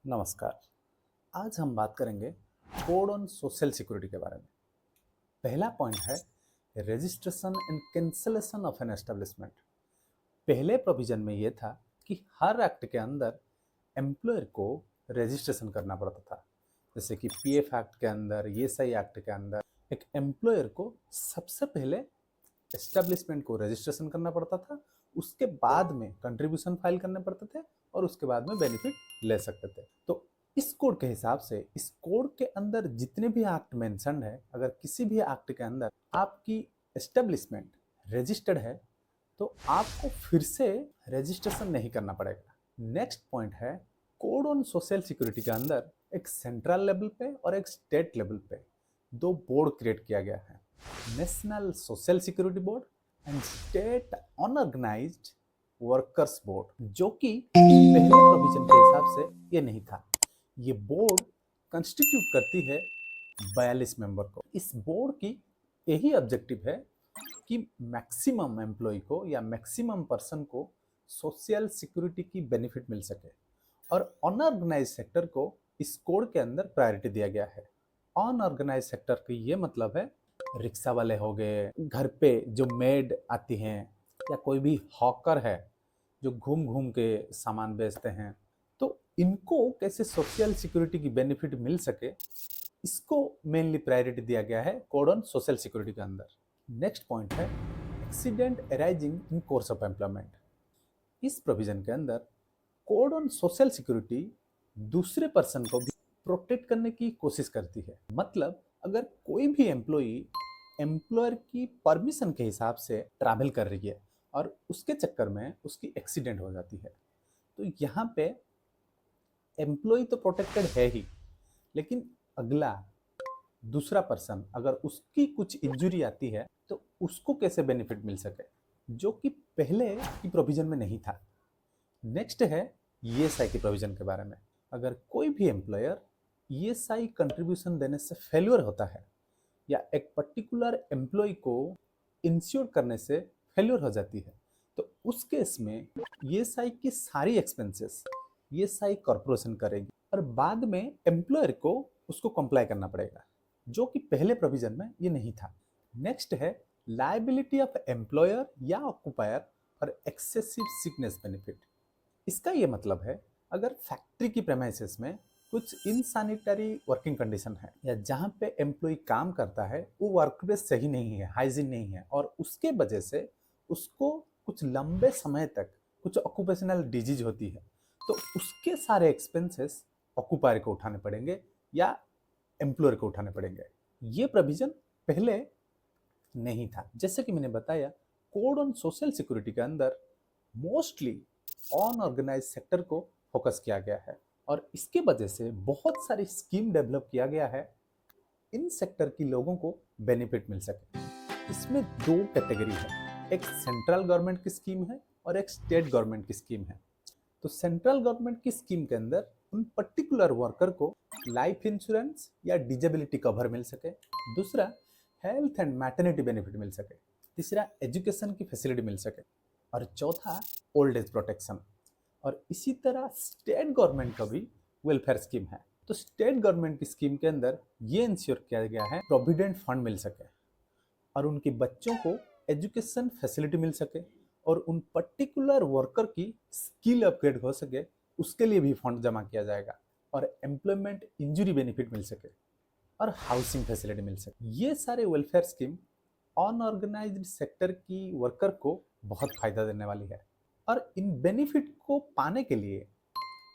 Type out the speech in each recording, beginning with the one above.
नमस्कार। आज हम बात करेंगे कोड ऑन सोशल सिक्योरिटी के बारे में। पहला पॉइंट है registration and cancellation of an establishment. पहले प्रोविजन में यह था कि हर एक्ट के अंदर एम्प्लॉयर को रजिस्ट्रेशन करना पड़ता था। जैसे कि पीएफ एक्ट के अंदर, ईएसआई एक्ट के अंदर एक एम्प्लॉयर को सबसे पहले एस्टेब्लिशमेंट को रजिस्ट्रेशन करना पड़ता था, उसके बाद में कंट्रीब्यूशन फाइल करने पड़ते थे और उसके बाद में बेनिफिट ले सकते थे। तो इस कोड के हिसाब से इस कोड के अंदर जितने भी एक्ट मेंशन है, अगर किसी भी एक्ट के अंदर आपकी एस्टेब्लिशमेंट रजिस्टर्ड है तो आपको फिर से रजिस्ट्रेशन नहीं करना पड़ेगा। नेक्स्ट पॉइंट है कोड ऑन सोशल सिक्योरिटी के अंदर एक सेंट्रल लेवल पे और एक स्टेट लेवल पे दो बोर्ड क्रिएट किया गया है, national social security board and state unorganised workers board, जो कि पहले प्रोविजन के हिसाब से ये नहीं था। ये बोर्ड कंस्टिट्यूट करती है 42 मेंबर को। इस बोर्ड की यही ऑब्जेक्टिव है कि मैक्सिमम एम्प्लॉय को या मैक्सिमम पर्सन को सोशल सिक्योरिटी की बेनिफिट मिल सके, और अनऑर्गेनाइज सेक्टर को इस कोड के अंदर प्रायोरिटी दिया गया है। अनऑर्गेनाइज सेक्टर का ये मतलब है रिक्शा वाले हो गए, घर पे जो मेड आती हैं, या कोई भी हॉकर है जो घूम घूम के सामान बेचते हैं, तो इनको कैसे सोशल सिक्योरिटी की बेनिफिट मिल सके, इसको मेनली प्रायोरिटी दिया गया है कोड ऑन सोशल सिक्योरिटी के अंदर। नेक्स्ट पॉइंट है accident arising in course of employment. इस प्रोविजन के अंदर कोड ऑन सोशल सिक्योरिटी दूसरे पर्सन को भी प्रोटेक्ट करने की कोशिश करती है। मतलब अगर कोई भी एम्प्लॉई एम्प्लॉयर की परमिशन के हिसाब से ट्रैवल कर रही है और उसके चक्कर में उसकी एक्सीडेंट हो जाती है, तो यहाँ पे एम्प्लॉय तो प्रोटेक्टेड है ही, लेकिन अगला दूसरा पर्सन अगर उसकी कुछ इंजरी आती है तो उसको कैसे बेनिफिट मिल सके, जो कि पहले की प्रोविजन में नहीं था। नेक्स्ट है ईएसआई की प्रोविजन के बारे में। अगर कोई भी एम्प्लॉयर ईएसआई कंट्रीब्यूशन देने से फेल्यूर होता है या एक पर्टिकुलर एम्प्लॉय को इंश्योर करने से फेल्यूर हो जाती है, तो उस केस में ईएसआई की सारी एक्सपेंसेस ईएसआई कॉर्पोरेशन करेगी और बाद में एम्प्लॉयर को उसको कंप्लाई करना पड़ेगा, जो कि पहले प्रोविजन में ये नहीं था। नेक्स्ट है लायबिलिटी ऑफ एम्प्लॉयर या ऑक्युपायर फॉर एक्सेसिव सिकनेस बेनिफिट। इसका ये मतलब है अगर फैक्ट्री की प्रेमाइसेस में कुछ इनसैनिटरी वर्किंग कंडीशन है या जहाँ पे एम्प्लॉय काम करता है वो वर्क प्लेस सही नहीं है, हाइजीन नहीं है, और उसके वजह से उसको कुछ लंबे समय तक कुछ ऑक्यूपेशनल डिजीज होती है, तो उसके सारे एक्सपेंसेस ऑक्यूपायर को उठाने पड़ेंगे या एम्प्लॉयर को उठाने पड़ेंगे। ये प्रोविजन पहले नहीं था। जैसे कि मैंने बताया, कोड ऑन सोशल सिक्योरिटी के अंदर मोस्टली अनऑर्गेनाइज सेक्टर को फोकस किया गया है और इसके वजह से बहुत सारी स्कीम डेवलप किया गया है इन सेक्टर की लोगों को बेनिफिट मिल सके। इसमें दो कैटेगरी है, एक सेंट्रल गवर्नमेंट की स्कीम है और एक स्टेट गवर्नमेंट की स्कीम है। तो सेंट्रल गवर्नमेंट की स्कीम के अंदर उन पर्टिकुलर वर्कर को लाइफ इंश्योरेंस या डिजेबिलिटी कवर मिल सके, दूसरा हेल्थ एंड मैटरनिटी बेनिफिट मिल सके, तीसरा एजुकेशन की फैसिलिटी मिल सके, और चौथा ओल्ड एज प्रोटेक्शन। और इसी तरह स्टेट गवर्नमेंट का भी वेलफेयर स्कीम है। तो स्टेट गवर्नमेंट की स्कीम के अंदर ये इंश्योर किया गया है प्रोविडेंट फंड मिल सके और उनके बच्चों को एजुकेशन फैसिलिटी मिल सके और उन पर्टिकुलर वर्कर की स्किल अपग्रेड हो सके, उसके लिए भी फंड जमा किया जाएगा, और एम्प्लॉयमेंट इंजरी बेनिफिट मिल सके और हाउसिंग फैसिलिटी मिल सके। ये सारे वेलफेयर स्कीम अनऑर्गेनाइज्ड सेक्टर की वर्कर को बहुत फायदा देने वाली है, और इन बेनिफिट को पाने के लिए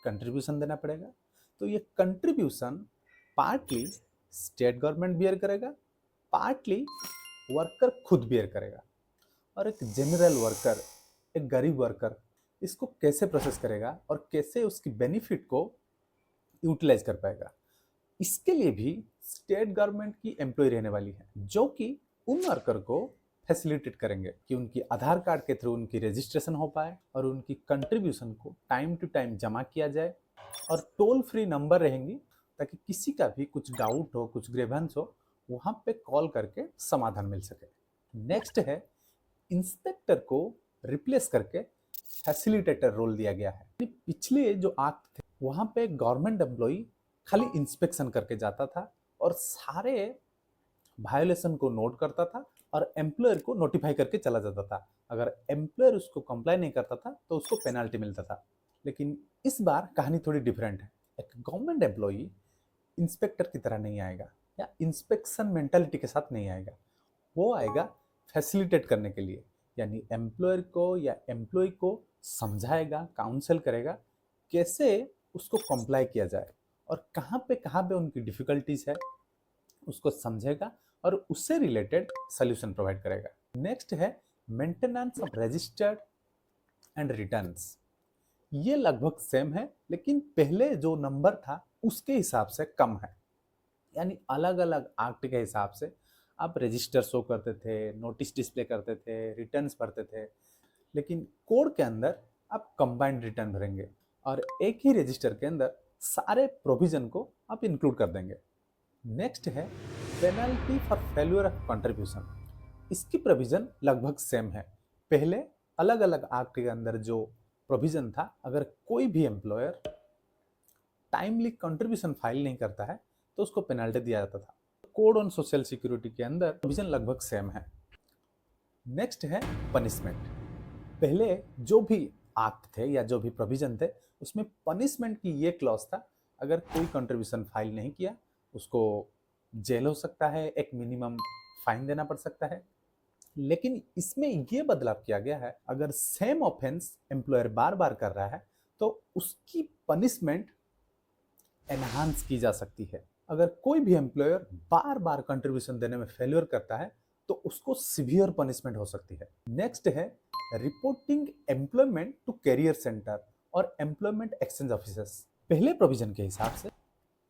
कंट्रीब्यूशन देना पड़ेगा। तो ये contribution partly state government bear करेगा, पार्टली वर्कर खुद बियर करेगा। और एक जनरल वर्कर, एक गरीब वर्कर, इसको कैसे प्रोसेस करेगा और कैसे उसकी बेनिफिट को यूटिलाइज कर पाएगा, इसके लिए भी स्टेट गवर्नमेंट की एम्प्लॉय रहने वाली है, जो कि उन वर्कर को फैसिलिटेट करेंगे कि उनकी आधार कार्ड के थ्रू उनकी रजिस्ट्रेशन हो पाए और उनकी कंट्रीब्यूशन को टाइम टू टाइम जमा किया जाए, और टोल फ्री नंबर रहेंगी ताकि किसी का भी कुछ डाउट हो, कुछ ग्रेवेंस हो, वहां पे कॉल करके समाधान मिल सके। नेक्स्ट है इंस्पेक्टर को रिप्लेस करके फैसिलिटेटर रोल दिया गया है। पिछले जो एक्ट थे वहाँ पे गवर्नमेंट एम्प्लॉई खाली इंस्पेक्शन करके जाता था और सारे वायोलेशन को नोट करता था और एम्प्लॉयर को नोटिफाई करके चला जाता था। अगर एम्प्लॉयर उसको कंप्लाई नहीं करता था तो उसको पेनाल्टी मिलता था। लेकिन इस बार कहानी थोड़ी डिफरेंट है। एक गवर्नमेंट एम्प्लॉई इंस्पेक्टर की तरह नहीं आएगा या इंस्पेक्शन मेंटालिटी के साथ नहीं आएगा। वो आएगा फैसिलिटेट करने के लिए, यानी एम्प्लॉयर को या एम्प्लॉय को समझाएगा, काउंसल करेगा कैसे उसको कंप्लाई किया जाए और कहाँ पे उनकी डिफिकल्टीज है उसको समझेगा और उससे रिलेटेड सोल्यूशन प्रोवाइड करेगा। नेक्स्ट है maintenance of registered and returns. ये लगभग सेम है लेकिन पहले जो नंबर था उसके हिसाब से कम है, यानी अलग अलग एक्ट के हिसाब से आप रजिस्टर शो करते थे, नोटिस डिस्प्ले करते थे, रिटर्न्स भरते थे, लेकिन कोड के अंदर आप कंबाइंड रिटर्न भरेंगे और एक ही रजिस्टर के अंदर सारे प्रोविजन को आप इंक्लूड कर देंगे। नेक्स्ट है penalty for failure of contribution. इसकी प्रोविजन लगभग सेम है। पहले अलग अलग एक्ट के अंदर जो प्रोविजन था, अगर कोई भी एम्प्लॉयर टाइमली कंट्रीब्यूशन फाइल नहीं करता है तो उसको पेनल्टी दिया जाता था। कोड ऑन सोशल सिक्योरिटी के अंदर प्रोविजन लगभग सेम है। नेक्स्ट है पनिशमेंट। पहले जो भी एक्ट थे या जो भी प्रोविजन थे उसमें पनिशमेंट की ये क्लॉज था, अगर कोई कंट्रीब्यूशन फाइल नहीं किया उसको जेल हो सकता है, एक मिनिमम फाइन देना पड़ सकता है। लेकिन इसमें ये बदलाव किया गया है, अगर सेम ऑफेंस एम्प्लॉयर बार बार कर रहा है तो उसकी पनिशमेंट एनहांस की जा सकती है। अगर कोई भी एम्प्लॉयर बार बार कंट्रीब्यूशन देने में फेलियर करता है तो उसको सीवियर पनिशमेंट हो सकती है। नेक्स्ट है reporting employment to career centre और एम्प्लॉयमेंट एक्सचेंज ऑफिसर्स। पहले प्रोविजन के हिसाब से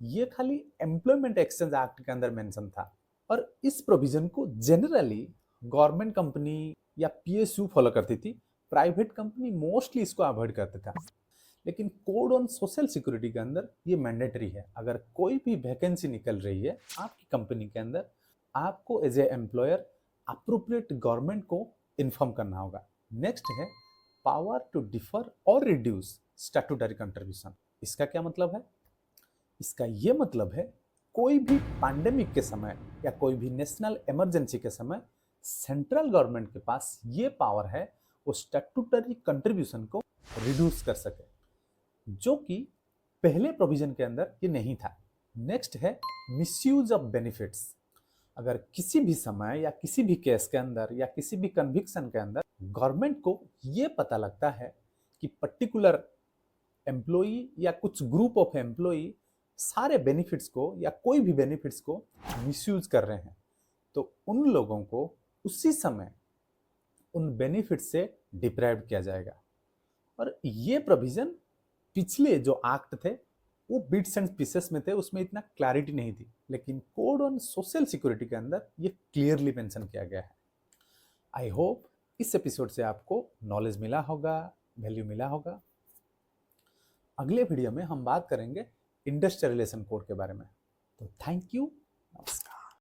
ये खाली एम्प्लॉयमेंट एक्सचेंज एक्ट के अंदर मेंशन था और इस प्रोविजन को जनरली गवर्नमेंट कंपनी या पीएसयू फॉलो करती थी, प्राइवेट कंपनी मोस्टली इसको अवॉइड करते था। लेकिन कोड ऑन सोशल सिक्योरिटी के अंदर ये मैंडेटरी है। अगर कोई भी वैकेंसी निकल रही है आपकी कंपनी के अंदर, आपको as a employer appropriate government को इन्फॉर्म करना होगा। नेक्स्ट है पावर टू डिफर और रिड्यूस स्टैट्यूटरी कंट्रीब्यूशन। इसका क्या मतलब है? इसका ये मतलब है कोई भी पैंडेमिक के समय या कोई भी नेशनल इमरजेंसी के समय सेंट्रल गवर्नमेंट के पास ये पावर है वो स्टैट्यूटरी कंट्रीब्यूशन को रिड्यूस कर सके, जो कि पहले प्रोविजन के अंदर ये नहीं था। नेक्स्ट है मिसयूज ऑफ बेनिफिट्स। अगर किसी भी समय या किसी भी केस के अंदर या किसी भी कन्विक्शन के अंदर गवर्नमेंट को ये पता लगता है कि पर्टिकुलर एम्प्लॉई या कुछ ग्रुप ऑफ एम्प्लॉई सारे बेनिफिट्स को या कोई भी बेनिफिट्स को मिसयूज कर रहे हैं, तो उन लोगों को उसी समय उन बेनिफिट से डिप्राइव किया जाएगा। और ये प्रोविजन पिछले जो एक्ट थे वो बिट्स एंड पीसेस में थे, उसमें इतना क्लैरिटी नहीं थी, लेकिन कोड ऑन सोशल सिक्योरिटी के अंदर ये क्लियरली मेंशन किया गया है। आई होप इस एपिसोड से आपको नॉलेज मिला होगा, वैल्यू मिला होगा। अगले वीडियो में हम बात करेंगे इंडस्ट्रियल रिलेशन कोड के बारे में। तो थैंक यू, नमस्कार।